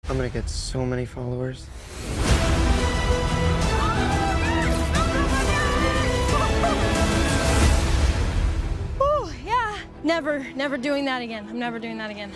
I'm gonna get so many followers. Oh, yeah. Never doing that again. I'm never doing that again.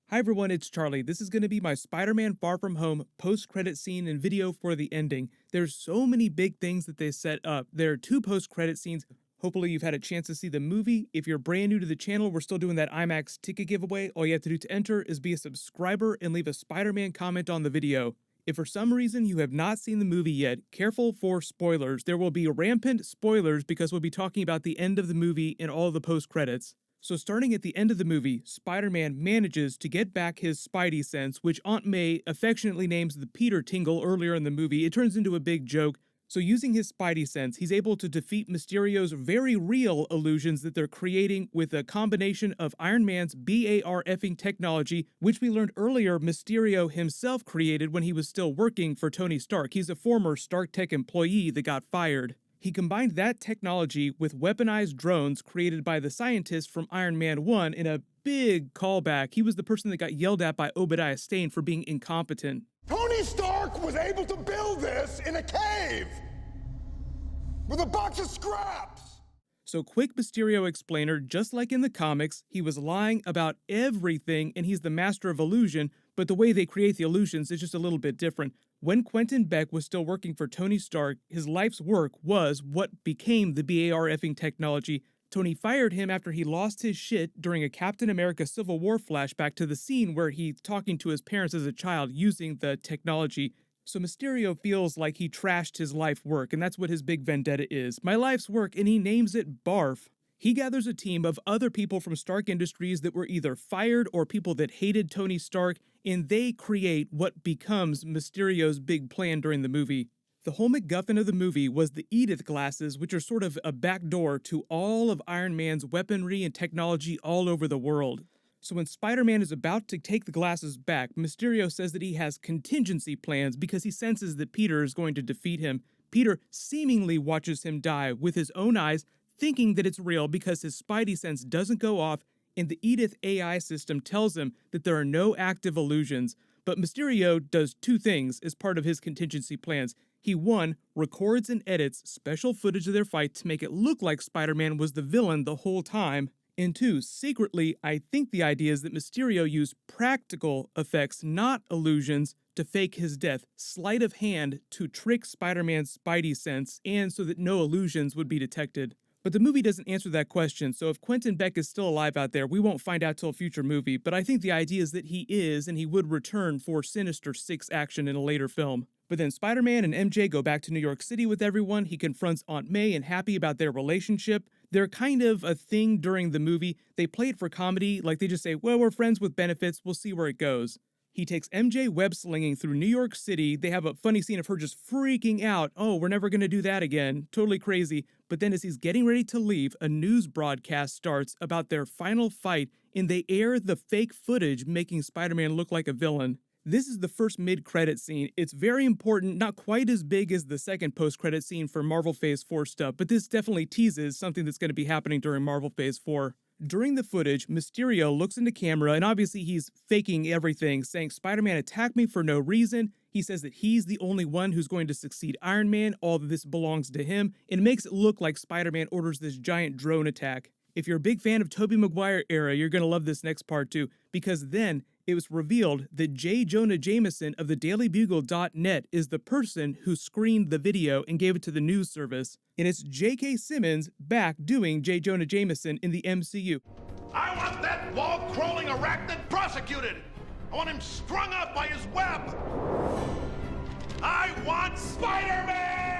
Hi everyone, it's Charlie. This is going to be my Spider-Man Far From Home post-credit scene and video for the ending. There's so many big things that they set up. There are 2 post-credit scenes. Hopefully you've had a chance to see the movie. If you're brand new to the channel, we're still doing that IMAX ticket giveaway. All you have to do to enter is be a subscriber and leave a Spider-Man comment on the video. If for some reason you have not seen the movie yet, careful for spoilers. There will be rampant spoilers because we'll be talking about the end of the movie and all the post-credits. So starting at the end of the movie, Spider-Man manages to get back his Spidey sense, which Aunt May affectionately names the Peter Tingle earlier in the movie. It turns into a big joke. So using his Spidey sense, he's able to defeat Mysterio's very real illusions that they're creating with a combination of Iron Man's BAR-effing technology, which we learned earlier Mysterio himself created when he was still working for Tony Stark. He's a former Stark Tech employee that got fired. He combined that technology with weaponized drones created by the scientist from Iron Man 1 in a big callback. He was the person that got yelled at by Obadiah Stane for being incompetent. Tony Stark was able to build this in a cave with a box of scraps. So quick Mysterio explainer, just like in the comics, he was lying about everything and he's the master of illusion, but the way they create the illusions is just a little bit different. When Quentin Beck was still working for Tony Stark, his life's work was what became the BAR-effing technology. Tony fired him after he lost his shit during a Captain America Civil War flashback to the scene where he's talking to his parents as a child using the technology. So Mysterio feels like he trashed his life work, and that's what his big vendetta is. My life's work, and he names it BARF. He gathers a team of other people from Stark Industries that were either fired or people that hated Tony Stark, and they create what becomes Mysterio's big plan during the movie. The whole MacGuffin of the movie was the Edith glasses, which are sort of a backdoor to all of Iron Man's weaponry and technology all over the world. So when Spider-Man is about to take the glasses back, Mysterio says that he has contingency plans because he senses that Peter is going to defeat him. Peter seemingly watches him die with his own eyes, thinking that it's real because his Spidey sense doesn't go off, and the Edith AI system tells him that there are no active illusions. But Mysterio does 2 things as part of his contingency plans. He, 1, records and edits special footage of their fight to make it look like Spider-Man was the villain the whole time. And 2, secretly, I think the idea is that Mysterio used practical effects, not illusions, to fake his death, sleight of hand to trick Spider-Man's Spidey sense, and so that no illusions would be detected. But the movie doesn't answer that question, so if Quentin Beck is still alive out there, we won't find out till a future movie, but I think the idea is that he is, and he would return for Sinister Six action in a later film. But then Spider-Man and MJ go back to New York City with everyone. He confronts Aunt May and Happy about their relationship. They're kind of a thing during the movie. They play it for comedy, like they just say, well, we're friends with benefits, we'll see where it goes. He takes MJ web-slinging through New York City. They have a funny scene of her just freaking out. Oh, we're never going to do that again. Totally crazy. But then as he's getting ready to leave, a news broadcast starts about their final fight, and they air the fake footage making Spider-Man look like a villain. This is the first mid-credit scene. It's very important, not quite as big as the second post-credit scene for Marvel Phase 4 stuff, but this definitely teases something that's going to be happening during Marvel Phase 4. During the footage, Mysterio looks into camera, and obviously he's faking everything, saying, Spider-Man attacked me for no reason. He says that he's the only one who's going to succeed Iron Man, all of this belongs to him, and it makes it look like Spider-Man orders this giant drone attack. If you're a big fan of Tobey Maguire era, you're going to love this next part too, because then it was revealed that J. Jonah Jameson of the DailyBugle.net is the person who screened the video and gave it to the news service. And it's J.K. Simmons back doing J. Jonah Jameson in the MCU. I want that wall-crawling arachnid prosecuted. I want him strung up by his web. I want Spider-Man!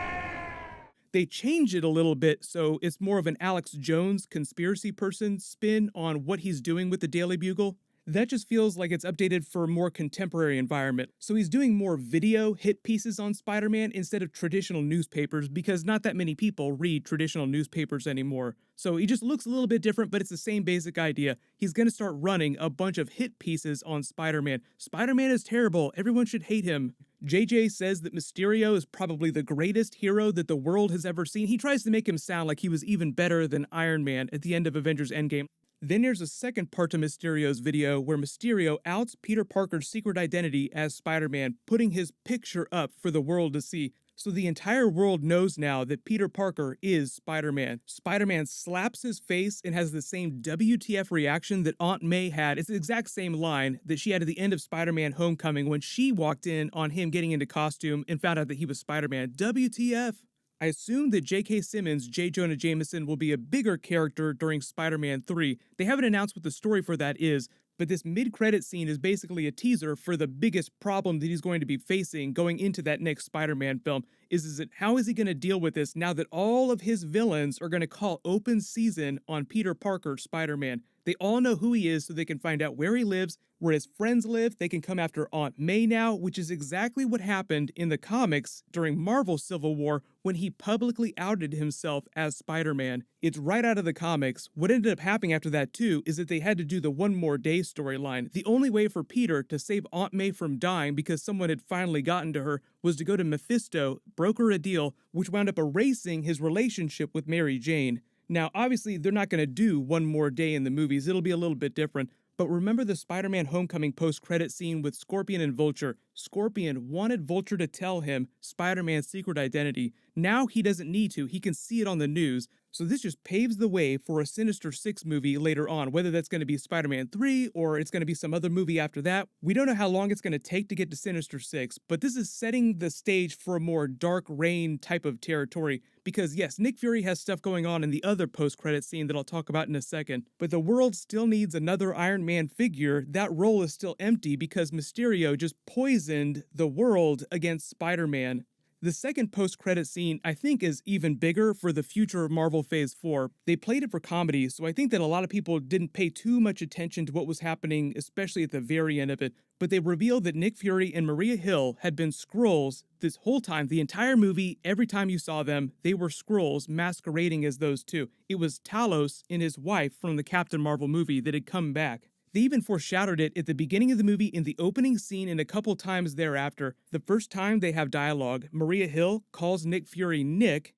They change it a little bit so it's more of an Alex Jones conspiracy person spin on what he's doing with the Daily Bugle. That just feels like it's updated for a more contemporary environment. So he's doing more video hit pieces on Spider-Man instead of traditional newspapers because not that many people read traditional newspapers anymore. So he just looks a little bit different, but it's the same basic idea. He's going to start running a bunch of hit pieces on Spider-Man. Spider-Man is terrible. Everyone should hate him. JJ says that Mysterio is probably the greatest hero that the world has ever seen. He tries to make him sound like he was even better than Iron Man at the end of Avengers Endgame. Then there's a second part to Mysterio's video where Mysterio outs Peter Parker's secret identity as Spider-Man, putting his picture up for the world to see. So the entire world knows now that Peter Parker is Spider-Man. Spider-Man slaps his face and has the same WTF reaction that Aunt May had. It's the exact same line that she had at the end of Spider-Man Homecoming when she walked in on him getting into costume and found out that he was Spider-Man. WTF? I assume that J.K. Simmons' J. Jonah Jameson will be a bigger character during Spider-Man 3. They haven't announced what the story for that is, but this mid-credit scene is basically a teaser for the biggest problem that he's going to be facing going into that next Spider-Man film. Is it how is he going to deal with this now that all of his villains are going to call open season on Peter Parker, Spider-Man? They all know who he is so they can find out where he lives, where his friends live. They can come after Aunt May now, which is exactly what happened in the comics during Marvel Civil War when he publicly outed himself as Spider-Man. It's right out of the comics. What ended up happening after that too is that they had to do the One More Day storyline. The only way for Peter to save Aunt May from dying because someone had finally gotten to her was to go to Mephisto, broker a deal, which wound up erasing his relationship with Mary Jane. Now, obviously, they're not going to do One More Day in the movies. It'll be a little bit different. But remember the Spider-Man Homecoming post-credit scene with Scorpion and Vulture? Scorpion wanted Vulture to tell him Spider-Man's secret identity. Now he doesn't need to. He can see it on the news. So this just paves the way for a Sinister Six movie later on, whether that's going to be Spider-Man 3 or it's going to be some other movie after that. We don't know how long it's going to take to get to Sinister Six, but this is setting the stage for a more Dark Reign type of territory. Because yes, Nick Fury has stuff going on in the other post-credit scene that I'll talk about in a second, but the world still needs another Iron Man figure. That role is still empty because Mysterio just poisoned the world against Spider-Man. The second post-credit scene, I think, is even bigger for the future of Marvel Phase 4. They played it for comedy, so I think that a lot of people didn't pay too much attention to what was happening, especially at the very end of it. But they revealed that Nick Fury and Maria Hill had been Skrulls this whole time. The entire movie, every time you saw them, they were Skrulls masquerading as those two. It was Talos and his wife from the Captain Marvel movie that had come back. They even foreshadowed it at the beginning of the movie in the opening scene and a couple times thereafter. The first time they have dialogue, Maria Hill calls Nick Fury Nick.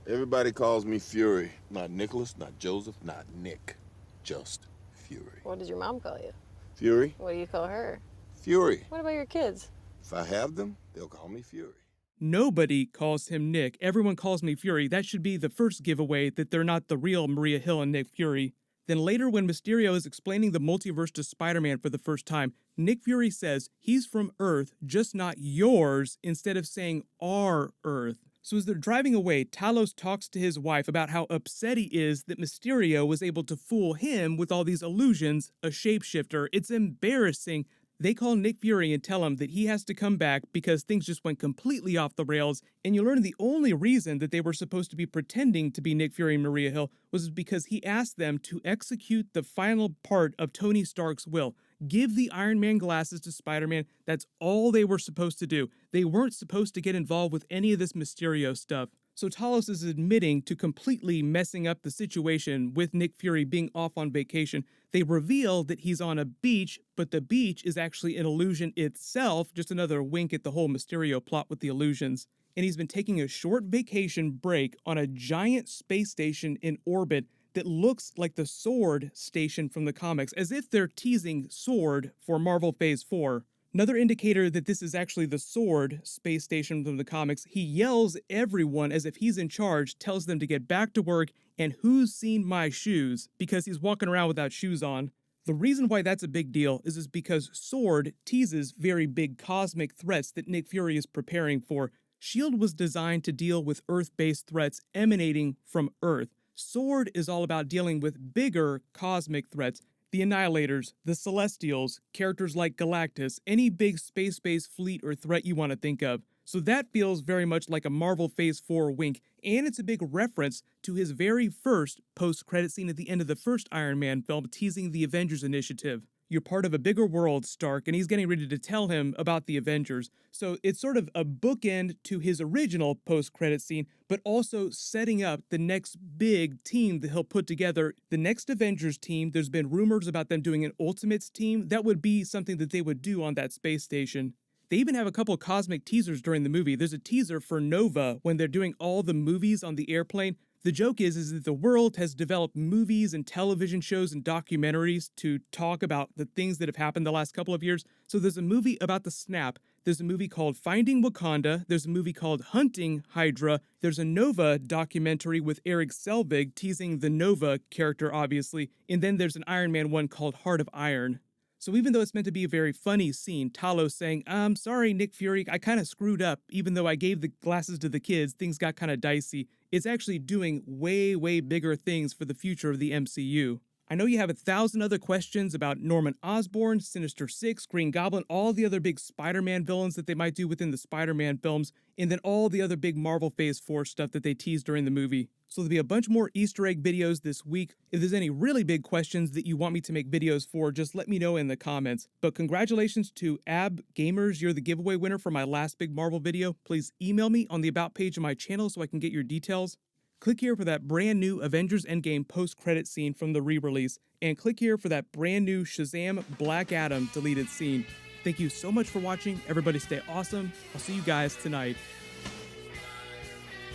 Everybody calls me Fury. Not Nicholas, not Joseph, not Nick. Just Fury. What does your mom call you? Fury? What do you call her? Fury. What about your kids? If I have them, they'll call me Fury. Nobody calls him Nick. Everyone calls me Fury. That should be the first giveaway that they're not the real Maria Hill and Nick Fury. Then later when Mysterio is explaining the multiverse to Spider-Man for the first time, Nick Fury says he's from Earth, just not yours, instead of saying our Earth. So as they're driving away, Talos talks to his wife about how upset he is that Mysterio was able to fool him with all these illusions, a shapeshifter. It's embarrassing. They call Nick Fury and tell him that he has to come back because things just went completely off the rails, and you learn the only reason that they were supposed to be pretending to be Nick Fury and Maria Hill was because he asked them to execute the final part of Tony Stark's will. Give the Iron Man glasses to Spider-Man. That's all they were supposed to do. They weren't supposed to get involved with any of this Mysterio stuff. So Talos is admitting to completely messing up the situation with Nick Fury being off on vacation. They reveal that he's on a beach, but the beach is actually an illusion itself, just another wink at the whole Mysterio plot with the illusions. And he's been taking a short vacation break on a giant space station in orbit that looks like the Sword station from the comics, as if they're teasing Sword for Marvel Phase 4. Another indicator that this is actually the Sword space station from the comics, he yells at everyone as if he's in charge, tells them to get back to work, and who's seen my shoes? Because he's walking around without shoes on. The reason why that's a big deal is because Sword teases very big cosmic threats that Nick Fury is preparing for. S.H.I.E.L.D. was designed to deal with Earth-based threats emanating from Earth. Sword is all about dealing with bigger cosmic threats. The Annihilators, the Celestials, characters like Galactus, any big space-based fleet or threat you want to think of. So that feels very much like a Marvel Phase 4 wink, and it's a big reference to his very first post-credit scene at the end of the first Iron Man film teasing the Avengers Initiative. You're part of a bigger world, Stark, and he's getting ready to tell him about the Avengers. So it's sort of a bookend to his original post-credit scene, but also setting up the next big team that he'll put together. The next Avengers team, there's been rumors about them doing an Ultimates team. That would be something that they would do on that space station. They even have a couple cosmic teasers during the movie. There's a teaser for Nova when they're doing all the movies on the airplane. The joke is that the world has developed movies and television shows and documentaries to talk about the things that have happened the last couple of years. So there's a movie about the snap. There's a movie called Finding Wakanda. There's a movie called Hunting Hydra. There's a Nova documentary with Eric Selvig teasing the Nova character, obviously. And then there's an Iron Man one called Heart of Iron. So even though it's meant to be a very funny scene, Talos saying, I'm sorry, Nick Fury, I kind of screwed up. Even though I gave the glasses to the kids, things got kind of dicey. It's actually doing way, way bigger things for the future of the MCU. I know you have 1,000 other questions about Norman Osborn, Sinister Six, Green Goblin, all the other big Spider-Man villains that they might do within the Spider-Man films, and then all the other big Marvel Phase 4 stuff that they teased during the movie. So there'll be a bunch more Easter egg videos this week. If there's any really big questions that you want me to make videos for, just let me know in the comments. But congratulations to Ab Gamers, you're the giveaway winner for my last big Marvel video. Please email me on the About page of my channel so I can get your details. Click here for that brand new Avengers Endgame post-credit scene from the re-release, and click here for that brand new Shazam Black Adam deleted scene. Thank you so much for watching. Everybody stay awesome. I'll see you guys tonight.